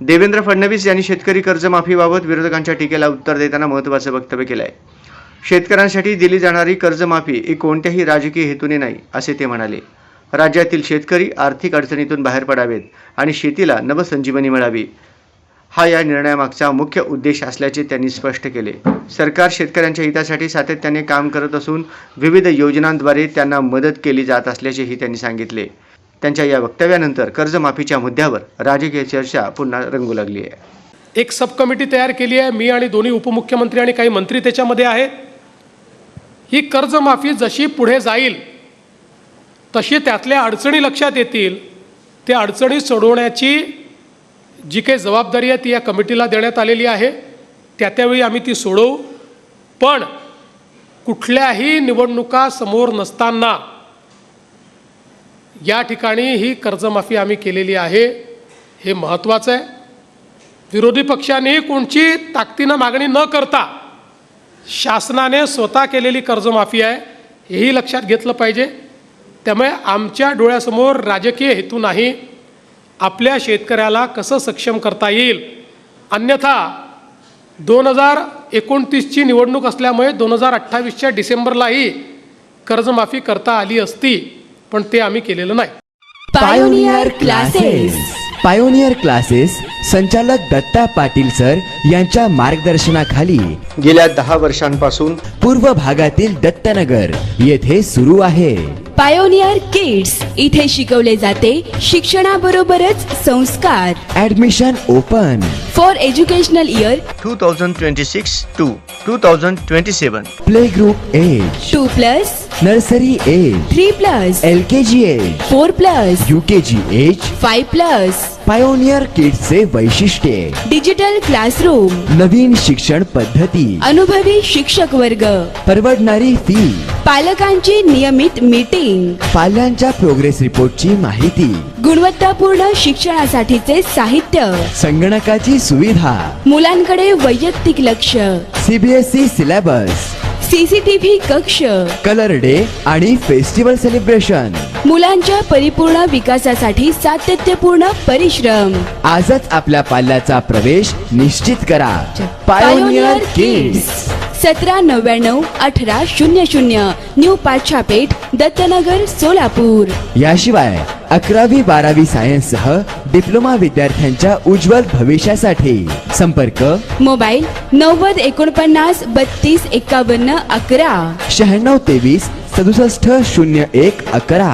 देवेंद्र फडणवीस यांनी शेतकरी कर्जमाफीबाबत विरोधकांच्या टीकेला उत्तर देताना महत्त्वाचं वक्तव्य केलं आहे. शेतकऱ्यांसाठी दिली जाणारी कर्जमाफी ही कोणत्याही राजकीय हेतूने नाही असे ते म्हणाले. राज्यातील शेतकरी आर्थिक अडचणीतून बाहेर पडावेत आणि शेतीला नवसंजीवनी मिळावी हा या निर्णयामागचा मुख्य उद्देश असल्याचे त्यांनी स्पष्ट केले. सरकार शेतकऱ्यांच्या हितासाठी सातत्याने काम करत असून विविध योजनांद्वारे त्यांना मदत केली जात असल्याचेही त्यांनी सांगितले. त्यांच्या या वक्तव्यानंतर कर्जमाफीच्या मुद्द्यावर राजकीय चर्चा पुन्हा रंगू लागली आहे. एक सब कमिटी तयार केली आहे. मी आणि दोन्ही उपमुख्यमंत्री आणि काही मंत्री त्याच्यामध्ये आहेत. ही कर्जमाफी जशी पुढे जाईल तशी त्यातल्या अडचणी लक्षात येतील. त्या अडचणी सोडवण्याची जी काही जबाबदारी आहे ती या कमिटीला देण्यात आलेली आहे. त्यावेळी आम्ही ती सोडवू. पण कुठल्याही निवडणुका समोर नसताना या ठिकाणी ही कर्जमाफी आम्ही केलेली आहे, हे महत्त्वाचं आहे. विरोधी पक्षांनी कोणची ताकदीनं मागणी न करता शासनाने स्वतः केलेली कर्जमाफी आहे हेही लक्षात घेतलं पाहिजे. त्यामुळे आमच्या डोळ्यासमोर राजकीय हेतू नाही, आपल्या शेतकऱ्याला कसं सक्षम करता येईल. अन्यथा 2029ची निवडणूक असल्यामुळे 2028च्या डिसेंबरलाही कर्जमाफी करता आली असती, पण ते आम्ही केलेलं नाही. पायोनियर क्लासेस संचालक दत्ता पाटील सर यांच्या मार्गदर्शनाखाली गेल्या 10 वर्षांपासून पूर्व भागातील दत्तनगर येथे सुरू आहे. पायोनियर किड्स इथे शिकवले जाते शिक्षणाबरोबरच संस्कार. Admission open for educational year 2026 to 2027. Play group age 2+, nursery age 3+, LKG age 4+, UKG age 5+. Pioneer किड्सचे वैशिष्ट्ये: डिजिटल क्लासरूम, नवीन शिक्षण पद्धती, अनुभवी शिक्षक वर्ग, परवडणारी फी, पालकांची नियमित मीटिंग, पाल्यांच्या प्रोग्रेस रिपोर्टची माहिती, गुणवत्तापूर्ण शिक्षणासाठीचे साहित्य, संगणकाची सुविधा, मुलांकडे वैयक्तिक लक्ष, CBSE सिलेबस, CCTV कक्ष, कलर डे आणि फेस्टिवल सेलिब्रेशन. मुलांच्या परिपूर्ण विकासासाठी सातत्यपूर्ण परिश्रम. आजच आपल्या पाल्याचा प्रवेश निश्चित करा. Pioneer Kids. 1799 1800 New Pachhapeth, Dattanagar, Solapur. याशिवाय 11वी 12वी सायन्स सह डिप्लोमा विद्यार्थ्यांच्या उज्ज्वल भविष्यासाठी संपर्क मोबाईल 90 49 32 51 11, 96 23 67 01 11.